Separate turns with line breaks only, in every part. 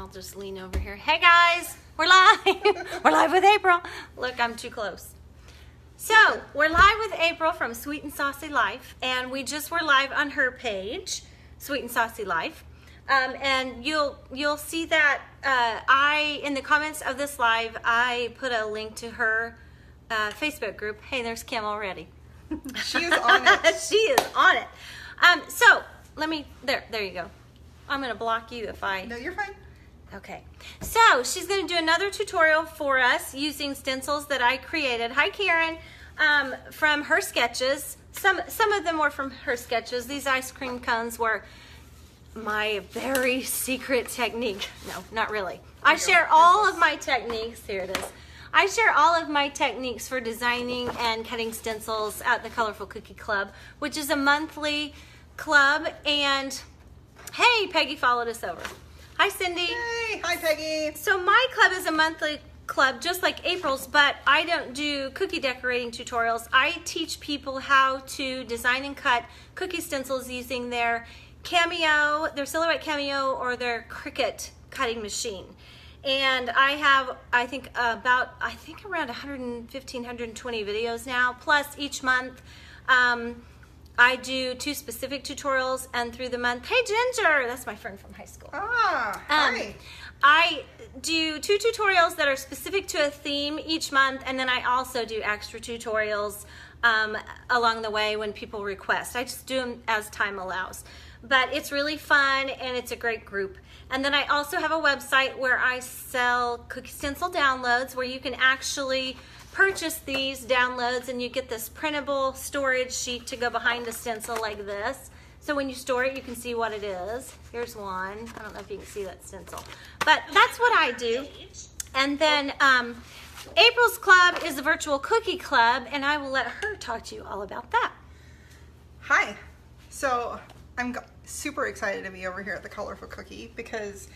I'll just lean over here. Hey guys, we're live. We're live with April. Look, I'm too close. So we're live with April from Sweet and Saucy Life, and we just were live on her page, Sweet and Saucy Life. And you'll see that in the comments of this live, I put a link to her Facebook group. Hey, there's Kim already.
She is on it.
She is on it. So let me, there you go. I'm gonna block you if I...
No, you're fine.
Okay. So she's gonna do another tutorial for us using stencils that I created. Hi, Karen. From her sketches. Some of them were from her sketches. These ice cream cones were my very secret technique. No, not really. I share all of my techniques. Here it is. I share all of my techniques for designing and cutting stencils at the Colorful Cookie Club, which is a monthly club. And hey, Peggy followed us over. Hi, Cindy.
Hey, hi, Peggy.
So my club is a monthly club, just like April's, but I don't do cookie decorating tutorials. I teach people how to design and cut cookie stencils using their Cameo, their Silhouette Cameo, or their Cricut cutting machine. And I have, I think around 115, 120 videos now, plus each month I do 2 specific tutorials, and through the month, hey Ginger, that's my friend from high school.
Hi.
I do 2 tutorials that are specific to a theme each month, and then I also do extra tutorials along the way when people request. I just do them as time allows. But it's really fun, and it's a great group. And then I also have a website where I sell cookie stencil downloads, where you can actually purchase these downloads, and you get this printable storage sheet to go behind the stencil like this. So when you store it, you can see what it is. Here's one. I don't know if you can see that stencil. But that's what I do. And then April's club is a virtual cookie club, and I will let her talk to you all about that.
Hi. So I'm super excited to be over here at the Colorful Cookie because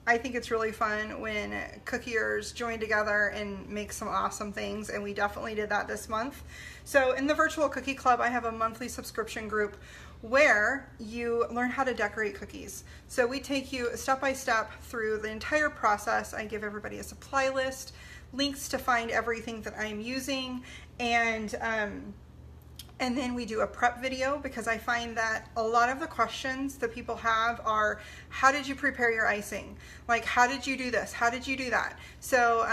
I think it's really fun when cookiers join together and make some awesome things, and we definitely did that this month. So in the Virtual Cookie Club, I have a monthly subscription group where you learn how to decorate cookies. So we take you step by step through the entire process. I give everybody a supply list, links to find everything that I'm using, and then we do a prep video, because I find that a lot of the questions that people have are, how did you prepare your icing? Like, how did you do this? How did you do that? So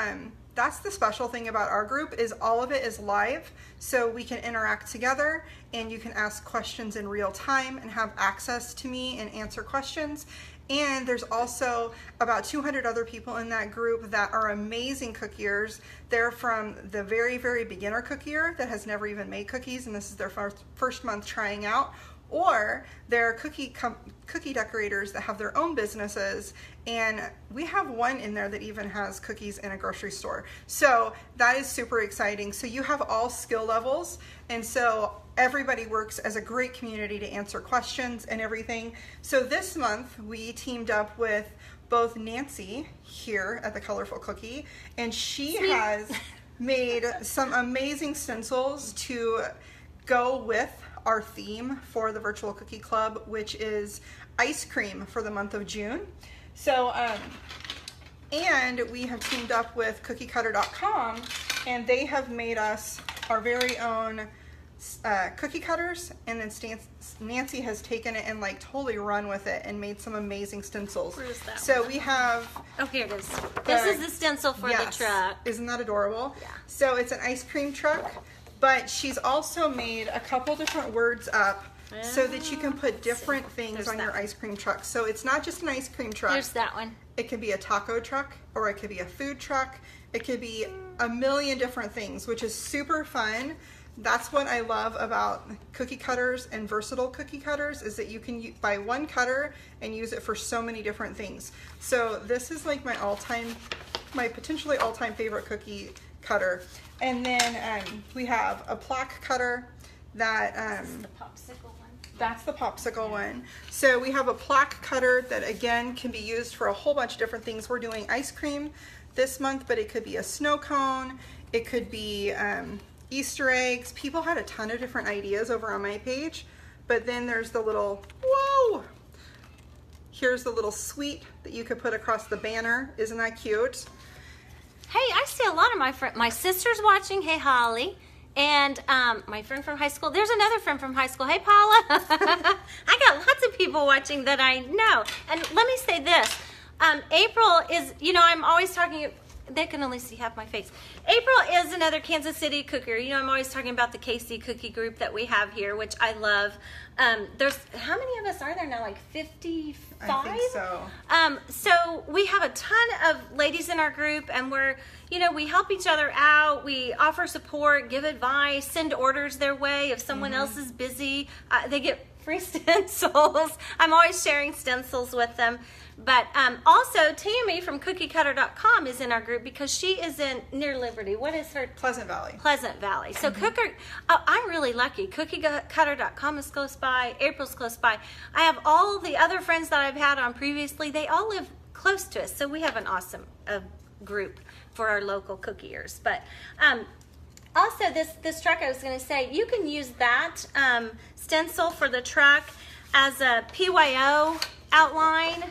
that's the special thing about our group, is all of it is live, so we can interact together, and you can ask questions in real time and have access to me and answer questions. And there's also about 200 other people in that group that are amazing cookiers. They're from the very, very beginner cookier that has never even made cookies, and this is their first month trying out. Or they're cookie decorators that have their own businesses, and we have one in there that even has cookies in a grocery store. So that is super exciting. So you have all skill levels, and so everybody works as a great community to answer questions and everything. So this month we teamed up with both Nancy here at the Colorful Cookie, and she has made some amazing stencils to go with our theme for the Virtual Cookie Club, which is ice cream for the month of June. So, and we have teamed up with cookiecutter.com, and they have made us our very own cookie cutters, and then Nancy has taken it and like totally run with it and made some amazing stencils.
Where's that
so
one?
We have...
Oh, here it is. This is the stencil for the truck.
Isn't that adorable?
Yeah.
So it's an ice cream truck, but she's also made a couple different words up so that you can put different things on your ice cream truck. So it's not just an ice cream truck.
There's that one.
It could be a taco truck, or it could be a food truck. It could be a million different things, which is super fun. That's what I love about cookie cutters and versatile cookie cutters, is that you can buy one cutter and use it for so many different things. So this is like my potentially all-time favorite cookie cutter. And then we have a plaque cutter that
This is the popsicle one.
that's the popsicle one. So we have a plaque cutter that again can be used for a whole bunch of different things. We're doing ice cream this month, but it could be a snow cone, it could be Easter eggs. People had a ton of different ideas over on my page, but then there's the little, whoa, Here's the little sweet that you could put across the banner. Isn't that cute?
Hey, I see a lot of my sister's watching. Hey, Holly. And my friend from high school. There's another friend from high school. Hey, Paula. I got lots of people watching that I know. And let me say this. April is, you know, I'm always talking, they can only see half my face. April is another Kansas City cooker. You know, I'm always talking about the KC cookie group that we have here, which I love. There's, how many of us are there now? Like 55?
I think so.
So we have a ton of ladies in our group, and we're, you know, we help each other out. We offer support, give advice, send orders their way. If someone else is busy, they get free stencils. I'm always sharing stencils with them. But also, Tammy from CookieCutter.com is in our group because she is in near Liberty. What is her?
Pleasant Valley.
Pleasant Valley. So I'm really lucky. CookieCutter.com is close by. April's close by. I have all the other friends that I've had on previously. They all live close to us. So we have an awesome group for our local cookiers. But also, this truck, I was going to say, you can use that stencil for the truck as a PYO outline,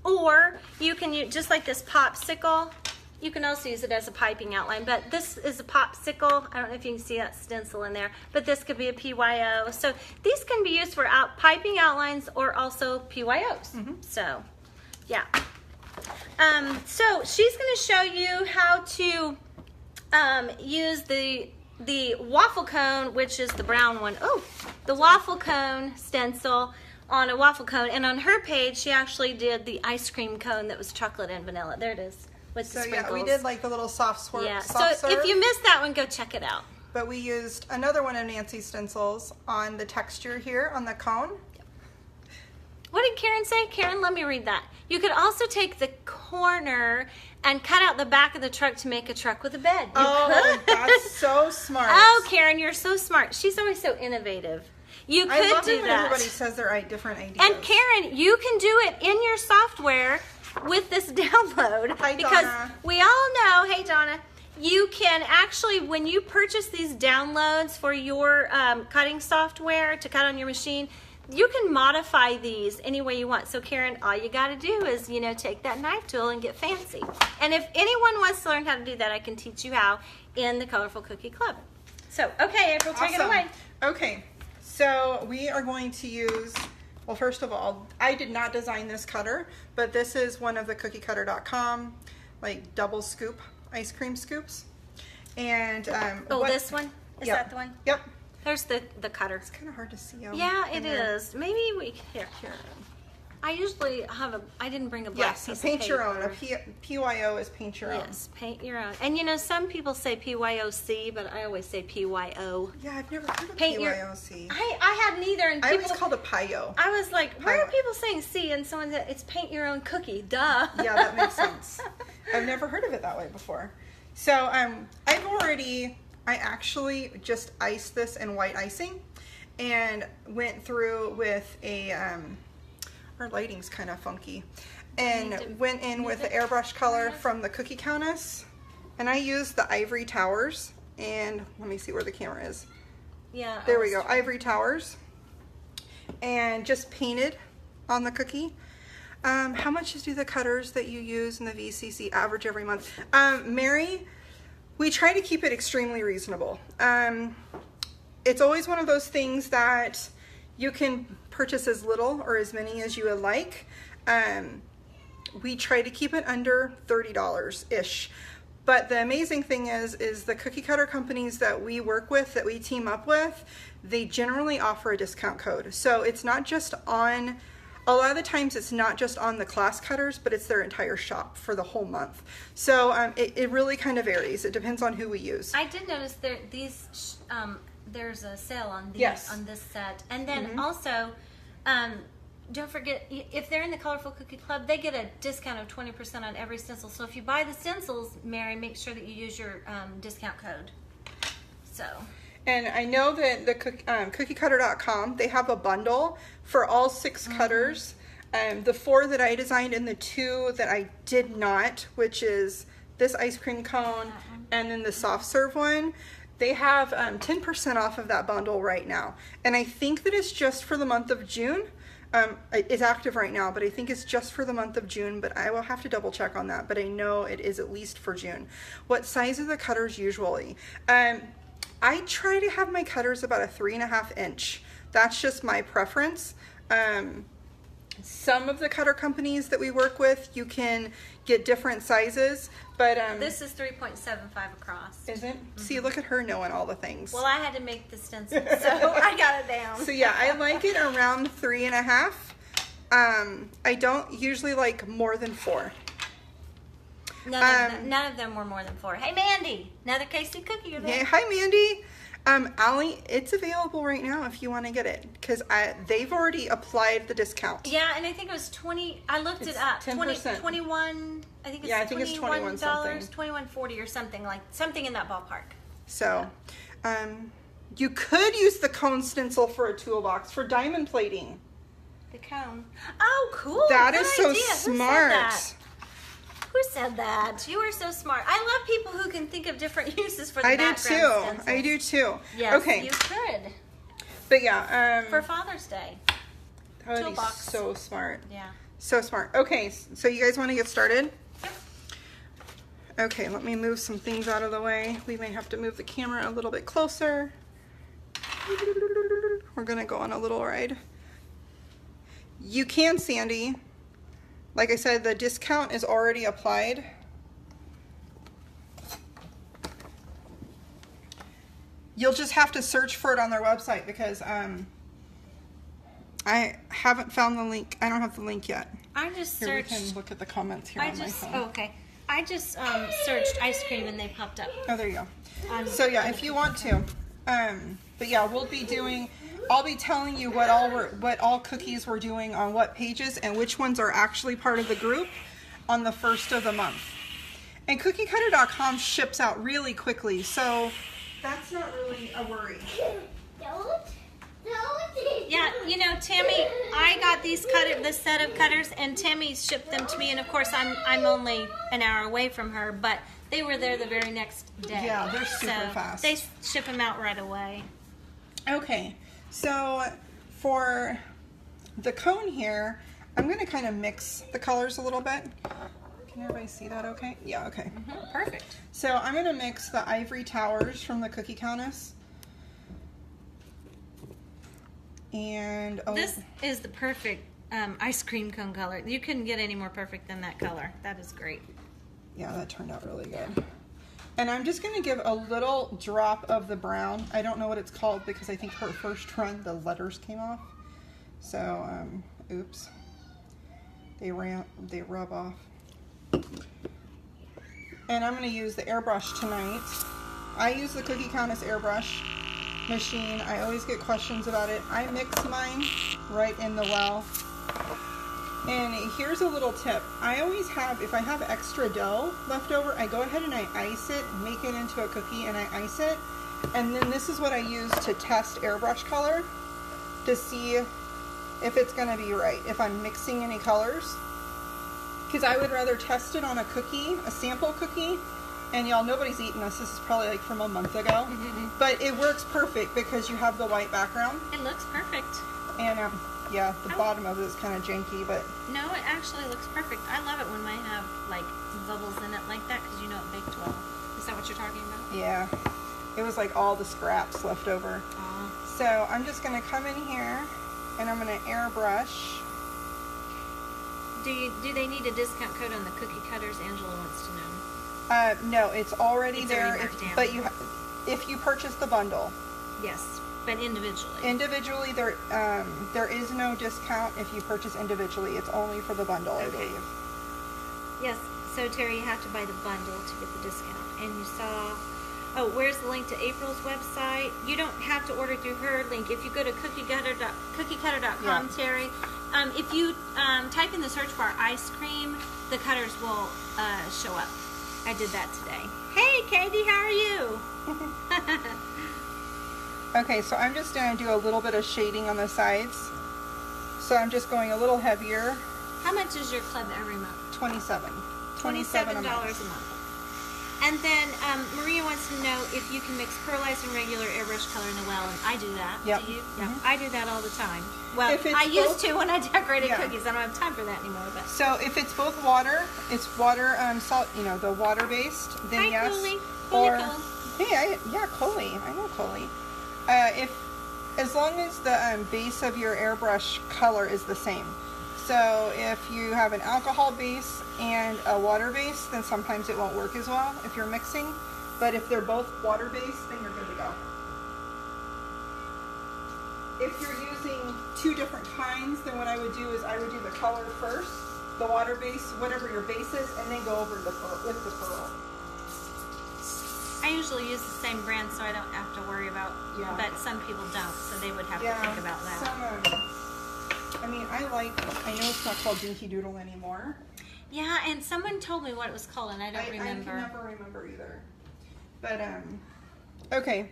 or you can use, just like this popsicle, you can also use it as a piping outline, but this is a popsicle. I don't know if you can see that stencil in there, but this could be a PYO. So these can be used for piping outlines or also PYOs. So, yeah. So she's going to show you how to use the waffle cone, which is the brown one. Oh, the waffle cone stencil on a waffle cone, and on her page she actually did the ice cream cone that was chocolate and vanilla. There it is with the sprinkles.
Yeah, we did like the little soft serve.
If you missed that one, go check it out.
But we used another one of Nancy's stencils on the texture here on the cone.
What did Karen say? Karen, let me read that. You could also take the corner and cut out the back of the truck to make a truck with a bed.
Oh, that's so smart.
Oh, Karen, you're so smart. She's always so innovative. You could
I love
do
it when
that.
everybody says their different ideas.
And Karen, you can do it in your software with this download.
Hi,
because
Donna.
we all know, hey Donna, you can actually, when you purchase these downloads for your cutting software to cut on your machine, you can modify these any way you want. So Karen, all you got to do is, you know, take that knife tool and get fancy. And if anyone wants to learn how to do that, I can teach you how in the Colorful Cookie Club. So, okay, April, take it away.
Okay, so we are going to use, well, first of all, I did not design this cutter, but this is one of the CookieCutter.com, like double scoop ice cream scoops. And
this one? Is that the one?
Yep.
There's the cutter.
It's kind of hard to see.
Yeah, it is. Maybe we here. I usually have I didn't bring a black piece of
paint
paper.
your own. A PYO is paint your own.
Yes, paint your own. And you know, some people say PYOC, but I always say PYO.
Yeah, I've never heard of
Paint
PYOC.
I hadn't either. And
I
people,
always called it PYO.
I was like, why are people saying C? And someone said, it's paint your own cookie. Duh.
Yeah, that makes sense. I've never heard of it that way before. So I actually just iced this in white icing and went through with a, our lighting's kind of funky, and went in with the airbrush color from the Cookie Countess, and I used the Ivory Towers, and let me see where the camera is.
Yeah.
There we go, Ivory Towers, and just painted on the cookie. How much do the cutters that you use in the VCC average every month? Mary, we try to keep it extremely reasonable. It's always one of those things that you can purchase as little or as many as you would like. We try to keep it under $30-ish. But the amazing thing is the cookie cutter companies that we work with, that we team up with, they generally offer a discount code. So it's not just on, a lot of the times it's not just on the class cutters, but it's their entire shop for the whole month. So it really kind of varies. It depends on who we use.
I did notice there's a sale on these,
Yes.
on this set. And then also, don't forget, if they're in the Colorful Cookie Club, they get a discount of 20% on every stencil. So if you buy the stencils, Mary, make sure that you use your discount code. So.
And I know that the CookieCutter.com, they have a bundle for all 6 cutters. The 4 that I designed and the 2 that I did not, which is this ice cream cone and then the soft serve one. They have 10% off of that bundle right now. And I think that it's just for the month of June. It's active right now, but I think it's just for the month of June, but I will have to double check on that, but I know it is at least for June. What size are the cutters usually? I try to have my cutters about a 3.5 inch. That's just my preference. Some of the cutter companies that we work with, you can get different sizes, but
this is 3.75 across.
is it? See, look at her knowing all the things.
Well, I had to make the stencil, so I got it down.
So yeah, I like it around 3.5. I don't usually like more than 4.
None of them were more than 4. Hey, Mandy, another Casey cookie.
Yeah, hi Mandy. Allie, it's available right now if you want to get it, because they've already applied the discount.
Yeah, and I think it was 20. I looked it up.
10%.
21. I think it's
yeah, I think it's 21 something.
$21.40 or something in that ballpark.
So, you could use the cone stencil for a toolbox for diamond plating.
The cone. Oh, cool.
That
Good
is so
idea.
smart.
Who said that? You are so smart. I love people who can think of different uses for the
I do
background
too.
stencils.
I do too.
Yes,
okay.
you could.
But yeah,
For Father's Day.
that would be
toolbox.
so smart.
Yeah.
So smart. Okay, so you guys want to get started?
Yep.
Okay, let me move some things out of the way. We may have to move the camera a little bit closer. We're gonna go on a little ride. You can, Sandy. Like I said, the discount is already applied. You'll just have to search for it on their website because I haven't found the link. I don't have the link yet.
I just
Here, we
searched.
can look at the comments here on my phone.
Oh, okay. I just searched ice cream and they popped up.
Oh, there you go. So yeah, if you want to, but yeah, I'll be telling you what all cookies we're doing on what pages and which ones are actually part of the group on the 1st of the month. And cookiecutter.com ships out really quickly, so that's not really a worry.
Yeah, you know, Tammy, I got this set of cutters, and Tammy shipped them to me, and of course I'm only an hour away from her, but they were there the very next day.
Yeah, they're super fast.
They ship them out right away.
Okay, so for the cone here, I'm going to kind of mix the colors a little bit. Can everybody see that okay? Yeah, okay.
Perfect.
So I'm going to mix the Ivory Towers from the Cookie Countess. And
this is the perfect ice cream cone color. You couldn't get any more perfect than that color. That is great.
Yeah, that turned out really good. And I'm just going to give a little drop of the brown. I don't know what it's called because I think her first run the letters came off. So, oops. They rub off. And I'm going to use the airbrush tonight. I use the Cookie Countess airbrush machine. I always get questions about it. I mix mine right in the well. And here's a little tip. I always have, if I have extra dough left over, I go ahead and I ice it, make it into a cookie, and I ice it. And then this is what I use to test airbrush color to see if it's going to be right, if I'm mixing any colors. Because I would rather test it on a cookie, a sample cookie. And y'all, nobody's eaten this. This is probably like from a month ago. But it works perfect because you have the white background.
It looks perfect.
And yeah, the bottom of it is kind of janky, but...
No, it actually looks perfect. I love it when mine have like bubbles in it like that because you know it baked well. Is that what you're talking about?
Yeah. It was like all the scraps left over.
Aww.
So I'm just going to come in here and I'm going to airbrush.
Do they need a discount code on the cookie cutters? Angela wants to know.
No, it's already
It's
there.
already marked down.
But if you purchase the bundle.
Yes, but individually.
Individually, there is no discount if you purchase individually. It's only for the bundle, I believe.
Yes, so Terry, you have to buy the bundle to get the discount. And you saw, oh, where's the link to April's website? You don't have to order through her link. If you go to cookiecutter.com,
Yeah.
Terry, if you type in the search bar ice cream, the cutters will show up. I did that today. Hey, Katie, how are you?
Okay, so I'm just going to do a little bit of shading on the sides. So I'm just going a little heavier.
How much is your club every month?
$27.
$27 a month. And then Maria wants to know if you can mix pearlized and regular airbrush color in the well, and I do that.
Yep.
Do you? Yeah, I do that all the time. Well,
If it's
I used
both-
to when I decorated
Yeah.
cookies. I don't have time for that anymore. But
So if it's both water, it's water, salt, you know, the water based, then
hi,
yes.
Coley.
Or
Coley.
hey, yeah, Coley. I know Coley. If as long as the base of your airbrush color is the same. So if you have an alcohol base and a water base, then sometimes it won't work as well if you're mixing. But if they're both water based, then you're good to go. If you're using two different kinds, then what I would do is I would do the color first, the water base, whatever your base is, and then go over the pearl with the pearl.
I usually use the same brand, so I don't have to worry about.
Yeah.
But some people don't, so they would have
Yeah,
to think about that.
I mean, I know it's not called Dinky Doodle anymore.
Yeah, and someone told me what it was called, and I don't remember.
I can never remember either. But, okay.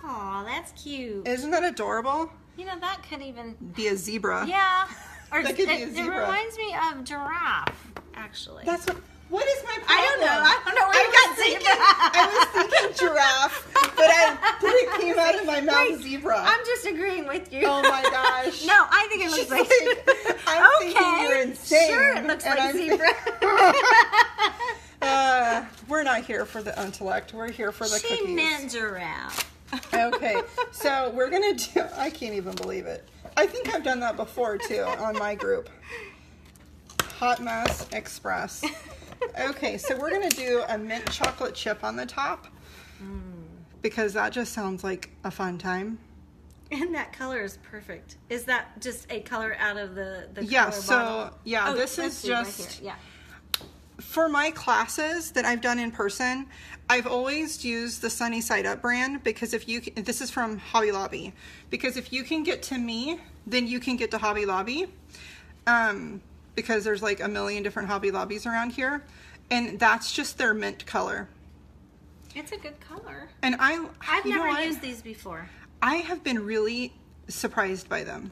Aw, that's cute.
Isn't that adorable?
You know, that could even...
Be a zebra.
Yeah. Or
That could be a
it
zebra.
reminds me of giraffe, actually.
That's what is my problem?
I don't know where you got zebra.
I was thinking giraffe, but it came out of my mouth
Wait,
zebra.
I'm just agreeing with you.
Oh my gosh.
No, I think it looks
She's
like...
I'm thinking you're insane.
Sure, it looks
and
like
I'm
zebra.
We're not here for the intellect. We're here for the
She
cookies.
meant giraffe.
Okay, so we're gonna do. I can't even believe it. I think I've done that before too on my group. Hot Mess Express. Okay, so we're gonna do a mint chocolate chip on the top because that just sounds like a fun time.
And that color is perfect. Is that just a color out of the
Yeah.
color
So
bottle?
yeah,
Oh,
this
let's
is
see right
just.
here. Yeah.
For my classes that I've done in person, I've always used the Sunny Side Up brand because this is from Hobby Lobby, because if you can get to me, then you can get to Hobby Lobby, because there's like a million different Hobby Lobbies around here, and that's just their mint color.
It's a good color.
And
I've
you know
never
what?
used these before.
I have been really surprised by them.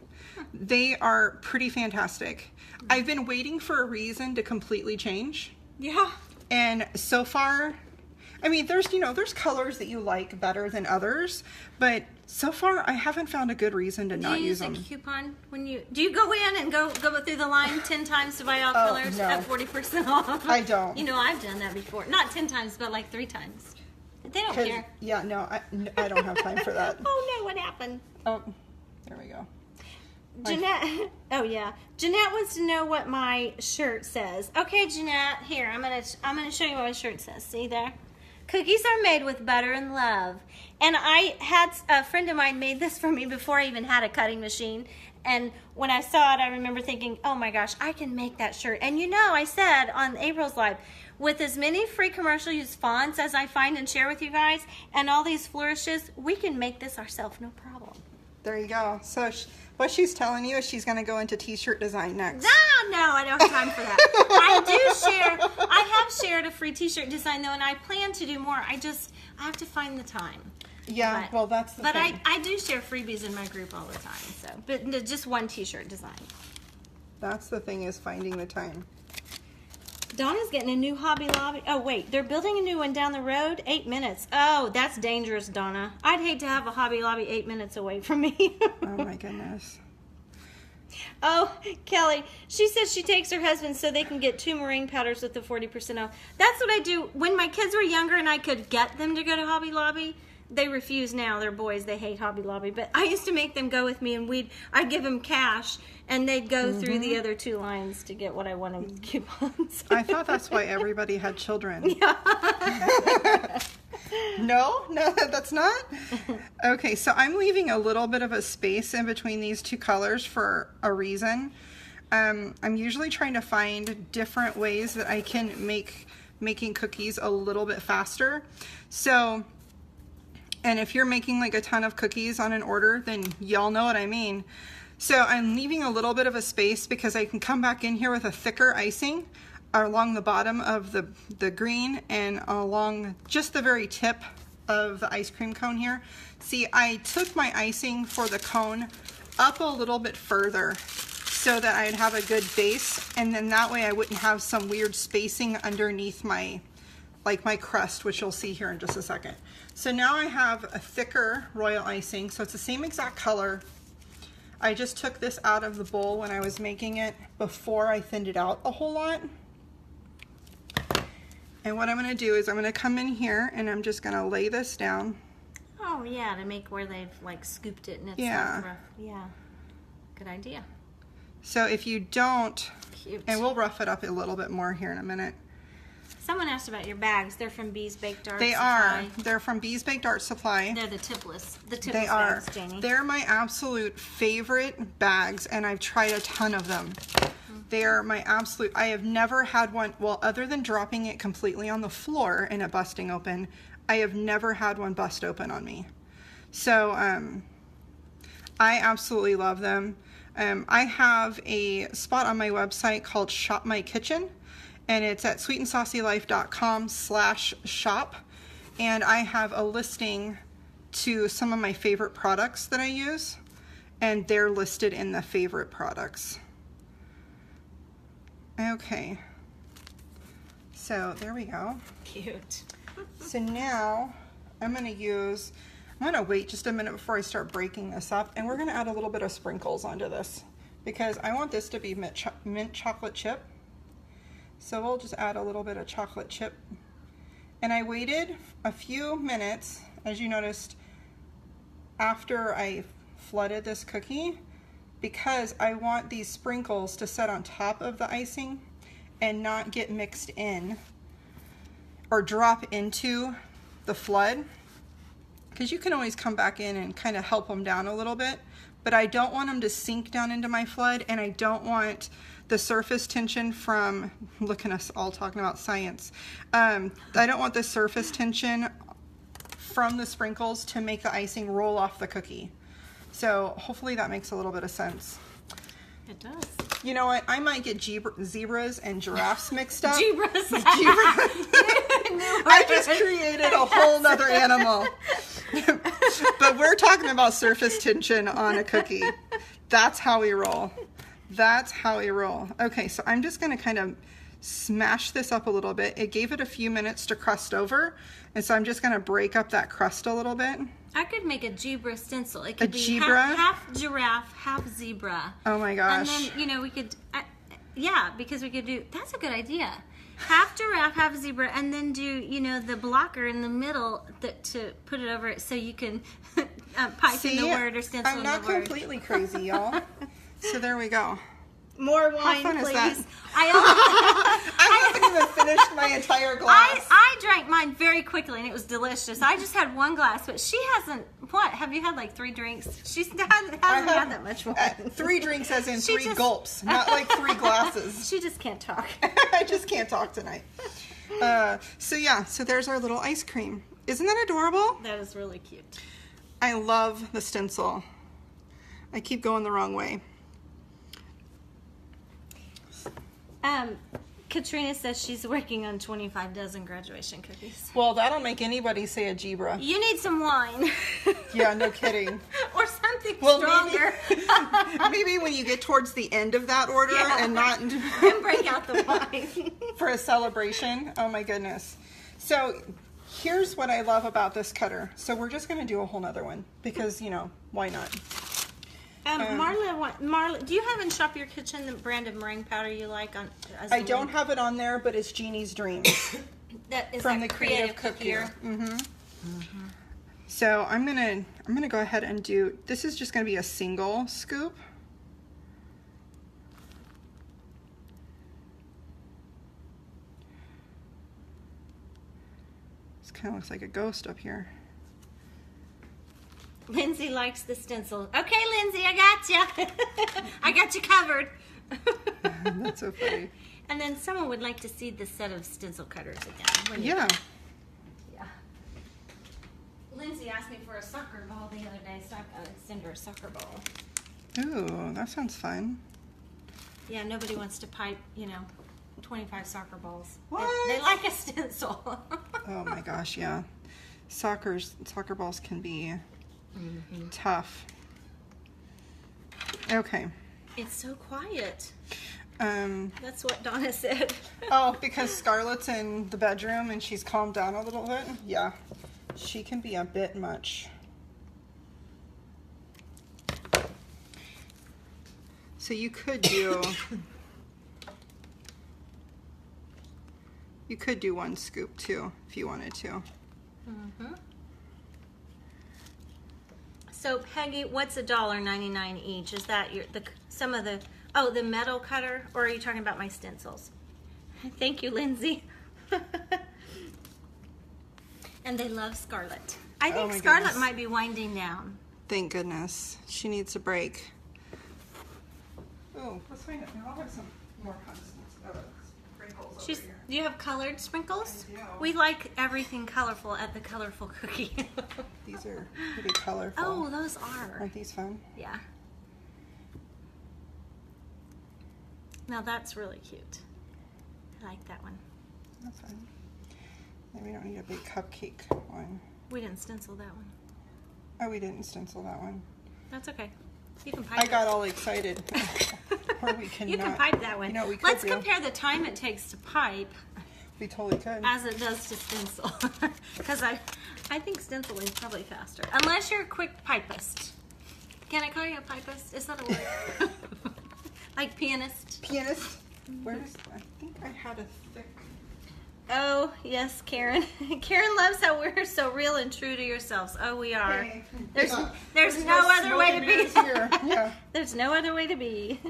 They are pretty fantastic. I've been waiting for a reason to completely change.
Yeah.
And so far, I mean, there's colors that you like better than others, but so far I haven't found a good reason to not use them.
Do you use a coupon when do you go in and go through the line 10 times to buy all
Oh,
colors
no.
at 40% off?
I don't.
You know, I've done that before. Not 10 times, but like 3 times. They don't care.
Yeah, no, I don't have time for that.
Oh no, what happened?
Oh, there we go.
Jeanette, oh yeah. Jeanette wants to know what my shirt says. Okay, Jeanette, here, I'm gonna show you what my shirt says. See there? Cookies are made with butter and love. And I had a friend of mine made this for me before I even had a cutting machine. And when I saw it, I remember thinking, oh my gosh, I can make that shirt. And you know, I said on April's Live, with as many free commercial use fonts as I find and share with you guys, and all these flourishes, we can make this ourselves, no problem.
There you go. So what she's telling you is she's going to go into t-shirt design next.
No, I don't have time for that. I have shared a free t-shirt design though, and I plan to do more. I have to find the time.
Yeah,
But-
well, that's the
But
thing.
I do share freebies in my group all the time. So, but just one t-shirt design.
That's the thing, is finding the time.
Donna's getting a new Hobby Lobby. Oh wait, they're building a new one down the road. 8 minutes. Oh, that's dangerous, Donna. I'd hate to have a Hobby Lobby 8 minutes away from me.
Oh my goodness.
Oh, Kelly, she says she takes her husband so they can get 2 meringue powders with the 40% off. That's what I do. When my kids were younger and I could get them to go to Hobby Lobby, they refuse now. They're boys. They hate Hobby Lobby. But I used to make them go with me, and I'd give them cash, and they'd go through the other 2 lines to get what I wanted, coupons.
I thought that's why everybody had children. Yeah. No, that's not. Okay, so I'm leaving a little bit of a space in between these 2 colors for a reason. I'm usually trying to find different ways that I can making cookies a little bit faster. So, and if you're making like a ton of cookies on an order, then y'all know what I mean. So I'm leaving a little bit of a space because I can come back in here with a thicker icing along the bottom of the green and along just the very tip of the ice cream cone here. See, I took my icing for the cone up a little bit further so that I'd have a good base, and then that way I wouldn't have some weird spacing underneath my like my crust, which you'll see here in just a second. So now I have a thicker royal icing, so it's the same exact color. I just took this out of the bowl when I was making it before I thinned it out a whole lot. And what I'm going to do is I'm going to come in here and I'm just going to lay this down.
Oh yeah, to make where they've like scooped it and it's
Yeah.
like rough. Yeah, good idea.
So if you don't,
Cute.
and we'll rough it up a little bit more here in a minute.
Someone asked about your bags. They're from Bee's Baked Art
They
Supply.
are. They're from Bee's Baked Art Supply.
They're the tipless. The tipless
They are.
bags, Janie.
They're my absolute favorite bags, and I've tried a ton of them. They're my absolute, I have never had one, well, other than dropping it completely on the floor and it busting open, I have never had one bust open on me. So, I absolutely love them. I have a spot on my website called Shop My Kitchen, and it's at sweetandsaucylife.com/shop, and I have a listing to some of my favorite products that I use, and they're listed in the favorite products. Okay, so there we go.
Cute.
So now I'm going to wait just a minute before I start breaking this up, and we're going to add a little bit of sprinkles onto this because I want this to be mint chocolate chip. So we'll just add a little bit of chocolate chip. And I waited a few minutes, as you noticed, after I flooded this cookie, because I want these sprinkles to set on top of the icing and not get mixed in or drop into the flood, because you can always come back in and kind of help them down a little bit, but I don't want them to sink down into my flood, and I don't want the surface tension from, look at us all talking about science, I don't want the surface tension from the sprinkles to make the icing roll off the cookie. So hopefully that makes a little bit of sense.
It does.
You know what? I might get zebras and giraffes mixed up.
Zebras.
I just created a whole nother animal. But we're talking about surface tension on a cookie. That's how we roll. That's how we roll. Okay, so I'm just going to kind of smash this up a little bit. It gave it a few minutes to crust over, and so I'm just going to break up that crust a little bit.
I could make a zebra stencil. It could be
zebra?
half giraffe, half zebra.
Oh my gosh.
And then, you know, we could, yeah, because we could do, that's a good idea. Half giraffe, half zebra, and then do, you know, the blocker in the middle to put it over it so you can pipe in the word or stencil in the word.
I'm not completely crazy, y'all. So there we go.
More wine,
How fun
please.
is that?
I
haven't even finished my entire glass.
I drank mine very quickly and it was delicious. I just had one glass, but she hasn't. What? Have you had like 3 drinks? She's hasn't had that much wine.
3 drinks as in
She
3
just-
gulps, not like 3 glasses.
She just can't talk.
I just can't talk tonight. So yeah, so there's our little ice cream. Isn't that adorable?
That is really cute.
I love the stencil. I keep going the wrong way.
Katrina says she's working on 25 dozen graduation cookies.
Well, that'll make anybody say a zebra.
You need some wine.
Yeah, no kidding.
Or something
Well,
stronger.
Maybe when you get towards the end of that order and not
And break out the wine.
for a celebration. Oh my goodness. So here's what I love about this cutter. So we're just going to do a whole nother one because, you know, why not?
Marla, do you have in Shop Your Kitchen the brand of meringue powder you like?
I don't have it on there, but it's Jeannie's Dream
That is
from
that
the Creative Cookier. So I'm gonna go ahead and do. This is just gonna be a single scoop. This kind of looks like a ghost up here.
Lindsay likes the stencil. Okay, Lindsay, I got you. I got you covered.
That's so funny.
And then someone would like to see the set of stencil cutters again.
Yeah.
Yeah. Lindsay asked me for a soccer ball the other day, so I send her a soccer ball.
Ooh, that sounds fun.
Yeah, nobody wants to pipe, 25 soccer balls.
What?
They like a stencil.
Oh my gosh, yeah. Soccer balls can be tough. Okay.
It's so quiet. That's what Donna said.
Oh, because Scarlett's in the bedroom and she's calmed down a little bit. Yeah, she can be a bit much. So you could do one scoop too if you wanted to.
Mm-hmm. So Peggy, what's $1.99 each? Is that some of the the metal cutter, or are you talking about my stencils? Thank you, Lindsay. And they love Scarlett. I think Scarlett might be winding down.
Thank goodness. She needs a break. Oh, let's find it. I'll have some more sprinkles over here.
Do you have colored sprinkles?
I do.
We like everything colorful at the Colorful Cookie.
These are pretty colorful.
Oh, those are.
Aren't these fun?
Yeah. Now that's really cute. I like that one.
That's fine. Maybe we don't need a big cupcake one.
We didn't stencil that one.
Oh, we didn't stencil that one.
That's okay. You can pipe
I got all excited. Or we can
You can pipe that one.
You know, we could
Let's compare the time it takes to pipe
we totally could.
as it does to stencil. Because I think stenciling is probably faster. Unless you're a quick pipist. Can I call you a pipist? Is that a word? Like pianist?
Pianist? Where's, I think I had a thick...
Oh, yes, Karen. Karen loves how we're so real and true to yourselves. Oh, we are.
Hey.
There's no other way to be.
Here. Yeah.
There's no other way to be.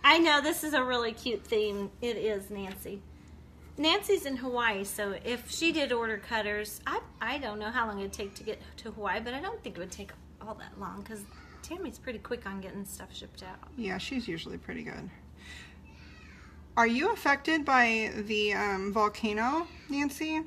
I know, this is a really cute theme. It is, Nancy. Nancy's in Hawaii, so if she did order cutters, I don't know how long it'd take to get to Hawaii, but I don't think it would take all that long because Tammy's pretty quick on getting stuff shipped out.
Yeah, she's usually pretty good. Are you affected by the volcano, Nancy?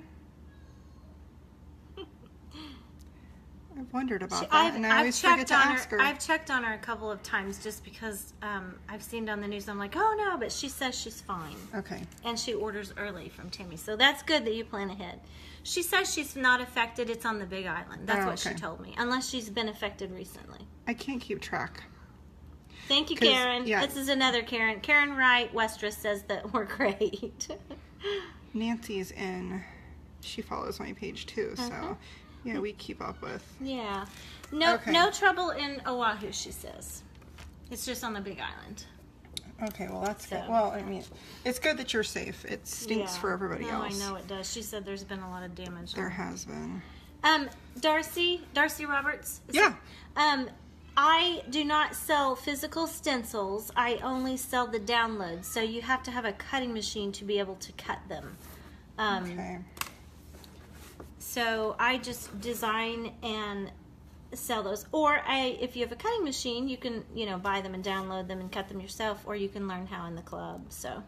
I've wondered about that, and I always forget to ask her.
I've checked on her a couple of times just because I've seen it on the news. I'm like, oh no, but she says she's fine.
Okay.
And she orders early from Tammy, so that's good that you plan ahead. She says she's not affected. It's on the Big Island. That's what she told me, unless she's been affected recently.
I can't keep track.
Thank you, Karen.
Yeah.
This is another Karen. Karen Wright, Westress, says that we're great.
Nancy's in. She follows my page too, so yeah, we keep up with.
Yeah. No trouble in Oahu, she says. It's just on the Big Island.
Okay, well that's good. Well, I mean, it's good that you're safe. It stinks for everybody else.
I know it does. She said there's been a lot of damage.
There has been.
Darcy Roberts.
Yeah.
I do not sell physical stencils. I only sell the downloads. So you have to have a cutting machine to be able to cut them.
Okay.
So I just design and sell those. Or if you have a cutting machine, you can, buy them and download them and cut them yourself, or you can learn how in the club. So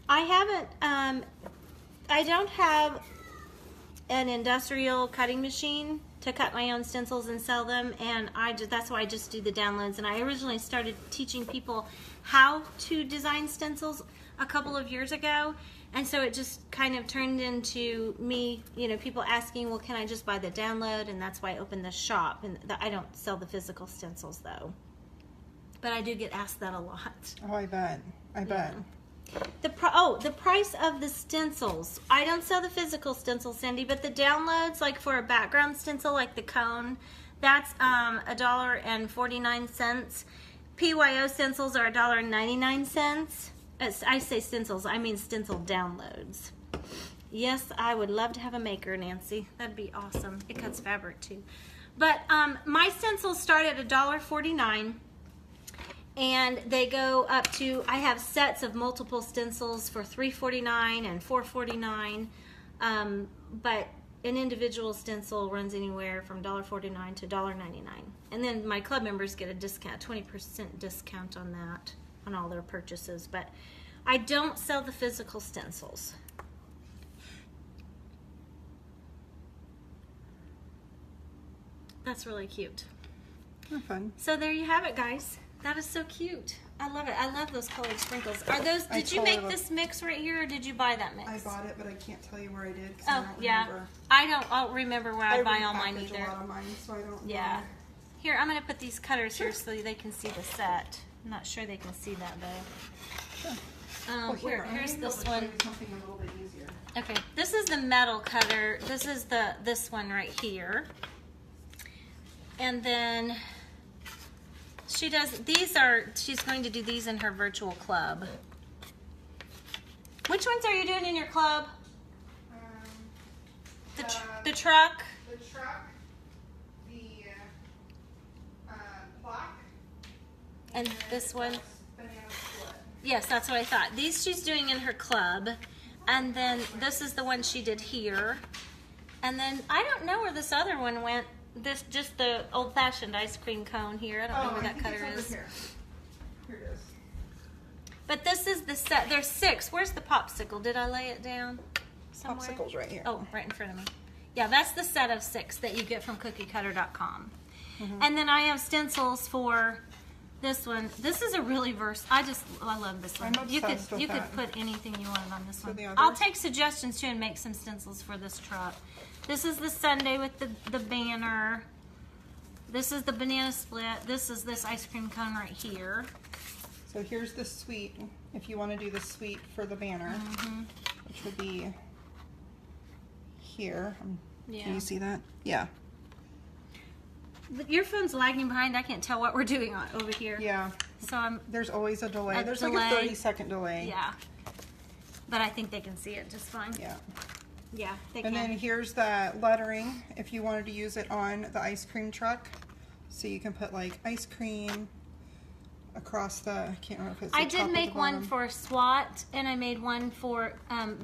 I don't have an industrial cutting machine to cut my own stencils and sell them, and that's why I just do the downloads. And I originally started teaching people how to design stencils a couple of years ago, and so it just kind of turned into me, people asking, well, can I just buy the download? And that's why I opened the shop. And I don't sell the physical stencils though, but I do get asked that a lot.
Oh, I bet.
The price of the stencils. I don't sell the physical stencils, Cindy, but the downloads, like for a background stencil, like the cone, that's $1.49. PYO stencils are $1.99. I say stencils, I mean stencil downloads. Yes, I would love to have a maker, Nancy. That'd be awesome. It cuts fabric too. But my stencils start at $1.49. And they go up to, I have sets of multiple stencils for $3.49 and $4.49. But an individual stencil runs anywhere from $1.49 to $1.99. And then my club members get a discount, 20% discount on that, on all their purchases. But I don't sell the physical stencils. That's really cute.
Fun.
So there you have it, guys. That is so cute. I love it. I love those colored sprinkles. Are those? Did you make this mix right here, or did you buy that mix?
I bought it, but I can't tell you where I did.
Oh, yeah. I don't remember where I buy all mine either.
A lot of mine, so I don't.
Yeah. Here, I'm going to put these cutters here so they can see the set. I'm not sure they can see that though.
Sure.
Here's this one.
Something a little bit easier.
Okay, this is the metal cutter. This is this one right here. And then she does, she's going to do these in her virtual club. Which ones are you doing in your club? The truck?
The truck, the clock,
And this one?
banana split.
Yes, that's what I thought. These she's doing in her club. And then this is the one she did here. And then I don't know where this other one went. This just the old-fashioned ice cream cone here. I don't know where that cutter is.
Here it is.
But this is the set. There's 6. Where's the popsicle? Did I lay it down somewhere?
Popsicle's right here.
Oh, right in front of me. Yeah, that's the set of 6 that you get from cookiecutter.com.
Mm-hmm.
And then I have stencils for this one. This is a really I love this one.
I'm
You
obsessed with
could
that.
put anything you wanted on this
So
one.
the
I'll
others?
take suggestions too and make some stencils for this truck. This is the sundae with the banner. This is the banana split. This is this ice cream cone right here.
So here's the sweet, if you want to do the sweet for the banner, which would be here.
Yeah.
Can you see that? Yeah.
Your phone's lagging behind. I can't tell what we're doing over here.
Yeah.
So I'm,
There's always a delay.
A
There's
delay.
like a 30-second delay.
yeah. But I think they can see it just fine.
Yeah.
Yeah, they
And
can.
then here's the lettering if you wanted to use it on the ice cream truck. So you can put like ice cream across the, I can't remember if it's the
I
top
did
or
make
the
one
bottom.
for SWAT, and I made one for
Mobile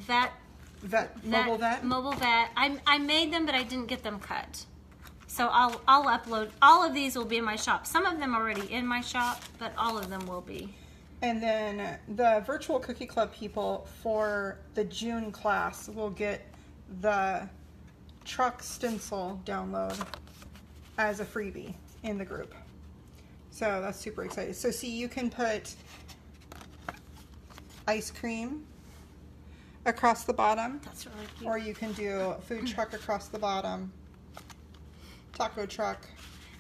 vet.
Mobile vet. I made them, but I didn't get them cut. So I'll upload. All of these will be in my shop. Some of them are already in my shop, but all of them will be.
And then the virtual cookie club people for the June class will get the truck stencil download as a freebie in the group. So that's super exciting. So see, you can put ice cream across the bottom,
That's really cute.
or you can do food truck across the bottom, taco truck.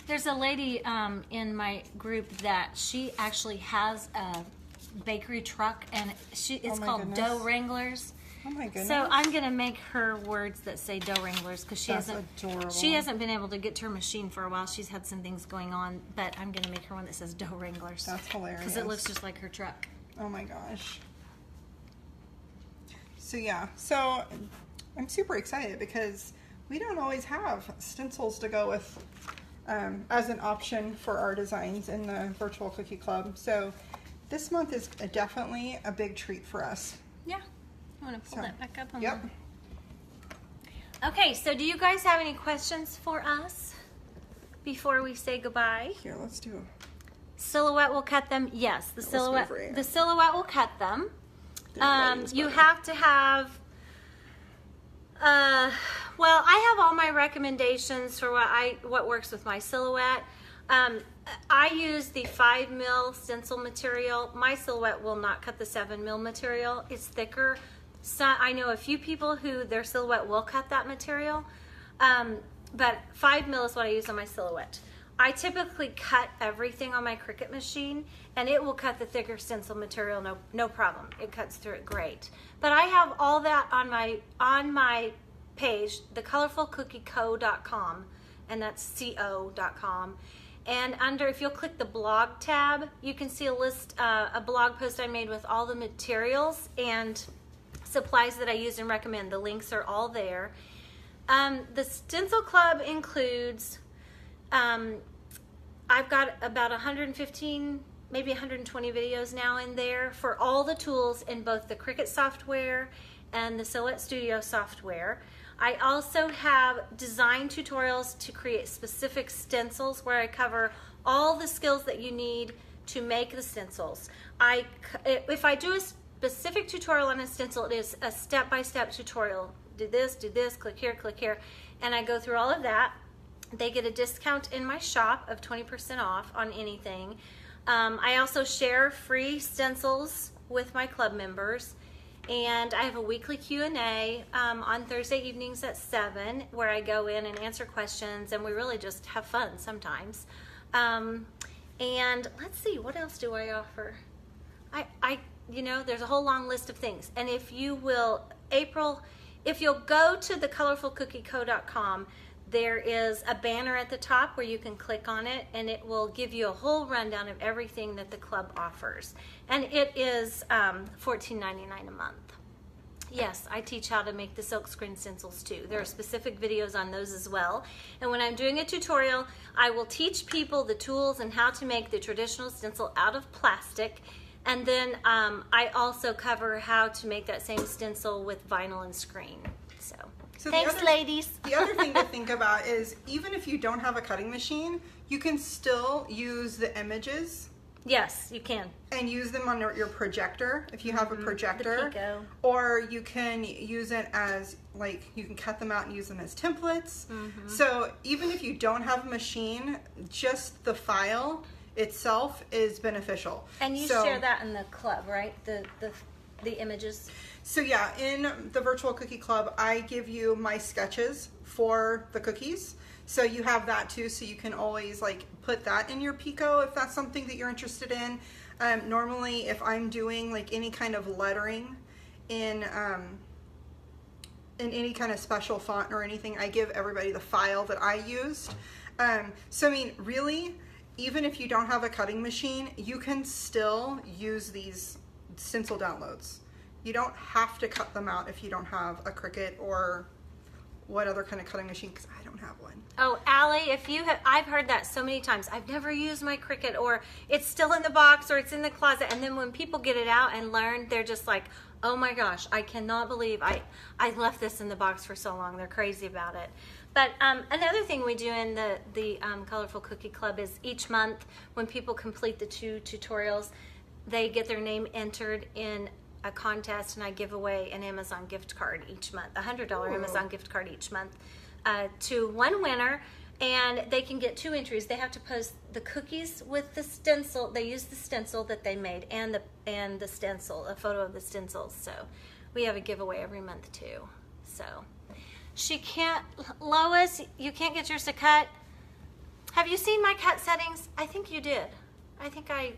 There's a lady in my group that she actually has a bakery truck, and it's
my
called
goodness.
Dough Wranglers.
Oh my goodness.
So I'm gonna make her words that say Dough Wranglers because
That's adorable.
she hasn't been able to get to her machine for a while. She's had some things going on, but I'm gonna make her one that says Dough Wranglers.
That's hilarious.
Because it looks just like her truck.
Oh my gosh. So yeah, so I'm super excited because we don't always have stencils to go with as an option for our designs in the virtual cookie club. So this month is definitely a big treat for us.
Yeah. I want to pull
So,
that back up.
Yep.
Okay, so do you guys have any questions for us before we say goodbye?
Here, let's do.
Silhouette will cut them. Yes, the
Let's
silhouette.
move right here.
The silhouette will cut them.
The lighting's
You
better.
have to have. Well, I have all my recommendations for what works with my silhouette. I use the 5mm stencil material. My silhouette will not cut the 7mm material. It's thicker. So I know a few people who their silhouette will cut that material, but 5mm is what I use on my silhouette. I typically cut everything on my Cricut machine, and it will cut the thicker stencil material, no problem. It cuts through it great. But I have all that on my page, thecolorfulcookieco.com, and that's co.com. And if you'll click the blog tab, you can see a blog post I made with all the materials and supplies that I use and recommend. The links are all there. The Stencil Club includes, I've got about 115, maybe 120 videos now in there for all the tools in both the Cricut software and the Silhouette Studio software. I also have design tutorials to create specific stencils where I cover all the skills that you need to make the stencils. If I do a specific tutorial on a stencil, it is a step-by-step tutorial. Do this, click here, and I go through all of that. They get a discount in my shop of 20% off on anything. I also share free stencils with my club members. And I have a weekly Q&A on Thursday evenings at 7 where I go in and answer questions, and we really just have fun sometimes. And let's see, what else do I offer? There's a whole long list of things. And if you will, April, if you'll go to thecolorfulcookieco.com, there is a banner at the top where you can click on it, and it will give you a whole rundown of everything that the club offers. And it is $14.99 a month. Yes, I teach how to make the silkscreen stencils too. There are specific videos on those as well. And when I'm doing a tutorial, I will teach people the tools and how to make the traditional stencil out of plastic. And then I also cover how to make that same stencil with vinyl and screen. So thanks, ladies.
The other thing to think about is even if you don't have a cutting machine, you can still use the images.
Yes, you can.
And use them on your projector if you have a projector.
The Pico.
Or you can use it as, you can cut them out and use them as templates. So even if you don't have a machine, just the file itself is beneficial.
And you share that in the club, right? The images.
So yeah, in the Virtual Cookie Club, I give you my sketches for the cookies. So you have that too, so you can always put that in your Pico if that's something that you're interested in. Normally, if I'm doing any kind of lettering in any kind of special font or anything, I give everybody the file that I used. So I mean, really, even if you don't have a cutting machine, you can still use these stencil downloads. You don't have to cut them out if you don't have a Cricut or what other kind of cutting machine, because I don't have one.
Oh, Allie, I've heard that so many times. I've never used my Cricut, or it's still in the box, or it's in the closet, and then when people get it out and learn, they're just like, oh my gosh, I cannot believe I left this in the box for so long. They're crazy about it. But another thing we do in the Colorful Cookie Club is each month when people complete the 2 tutorials, they get their name entered in a contest, and I give away an Amazon gift card each month, a $100 Amazon gift card each month to one winner, and they can get 2 entries. They have to post the cookies with the stencil. They use the stencil that they made and the stencil, a photo of the stencils. So we have a giveaway every month too. So Lois, you can't get yours to cut. Have you seen my cut settings? I think you did. I think I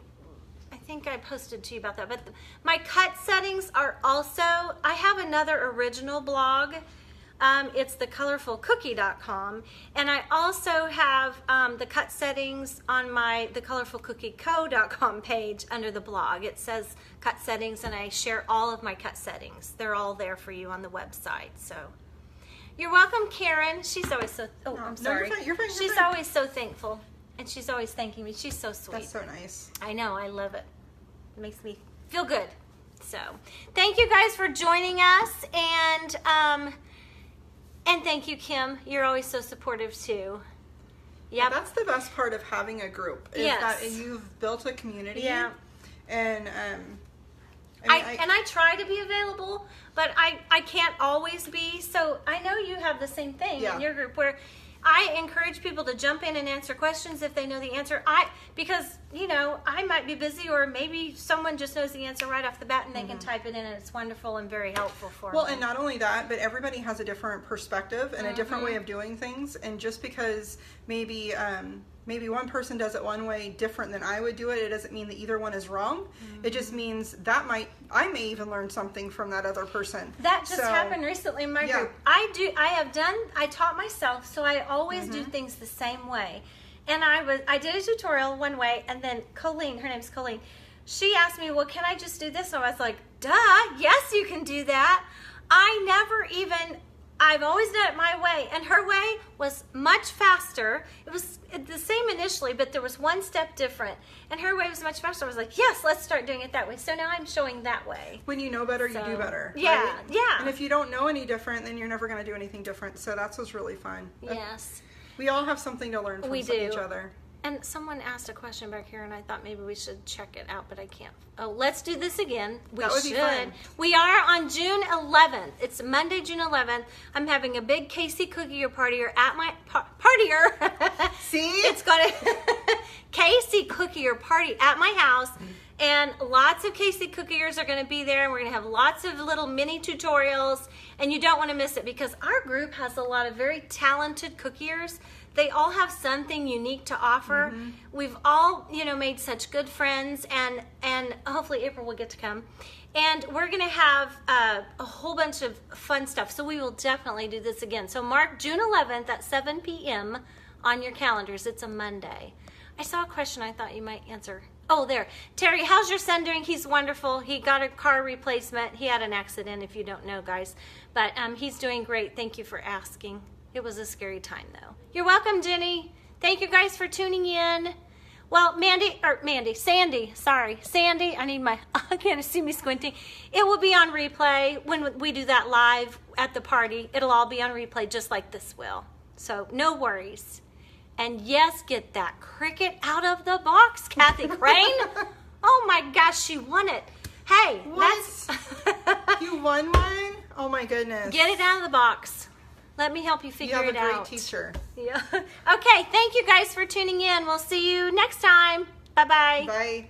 posted to you about that. But my cut settings are also, I have another original blog. It's thecolorfulcookie.com. And I also have the cut settings on the colorfulcookieco.com page under the blog. It says cut settings, and I share all of my cut settings. They're all there for you on the website. So you're welcome, Karen. She's always so, I'm sorry.
No, you're fine.
She's always so thankful. And she's always thanking me. She's so sweet.
That's so nice.
I know. I love it. It makes me feel good. So thank you guys for joining us. And thank you, Kim. You're always so supportive too.
Yeah, that's the best part of having a group. Is that you've built a community. Yeah. And
I try to be available, but I can't always be. So I know you have the same thing in your group where I encourage people to jump in and answer questions if they know the answer. Because I might be busy, or maybe someone just knows the answer right off the bat and they can type it in, and it's wonderful and very helpful for them.
And not only that, but everybody has a different perspective and a different way of doing things. And just because maybe one person does it one way different than I would do it doesn't mean that either one is wrong. It just means that I may even learn something from that other person.
That just happened recently in my group. I taught myself, so I always do things the same way. And I did a tutorial one way, and then Colleen, her name's Colleen, she asked me, well, can I just do this? And I was like, duh, yes, you can do that. I've always done it my way, and her way was much faster. It was the same initially, but there was one step different, and her way was much faster. I was like, yes, let's start doing it that way. So now I'm showing that way.
When you know better, you do better.
Yeah,
right?
yeah.
And if you don't know any different, then you're never going to do anything different. So that's what's really fun.
Yes.
We all have something to learn from each other.
And someone asked a question back here, and I thought maybe we should check it out, but I can't. Oh, let's do this again.
That would be fun.
We are on June 11th. It's Monday, June 11th. I'm having a big Casey cookie partier at my partier.
See?
It's got a Casey cookie party at my house, And lots of Casey cookiers are going to be there, and we're going to have lots of little mini tutorials, and you don't want to miss it because our group has a lot of very talented cookiers. They all have something unique to offer. We've all, made such good friends, and hopefully April will get to come. And we're going to have a whole bunch of fun stuff, so we will definitely do this again. So mark June 11th at 7 p.m. on your calendars. It's a Monday. I saw a question I thought you might answer. Oh, there. Terry, how's your son doing? He's wonderful. He got a car replacement. He had an accident, if you don't know, guys. But he's doing great. Thank you for asking. It was a scary time, though. You're welcome, Jenny. Thank you, guys, for tuning in. Well, Sandy, I need I can't see me squinting. It will be on replay when we do that live at the party. It'll all be on replay just like this will. So no worries. And yes, get that cricket out of the box, Kathy Crane. Oh my gosh, she won it. Hey,
what? You won one? Oh my goodness.
Get it out of the box. Let me help you figure it out.
You have a great teacher.
Yeah. Okay, thank you guys for tuning in. We'll see you next time. Bye-bye.
Bye.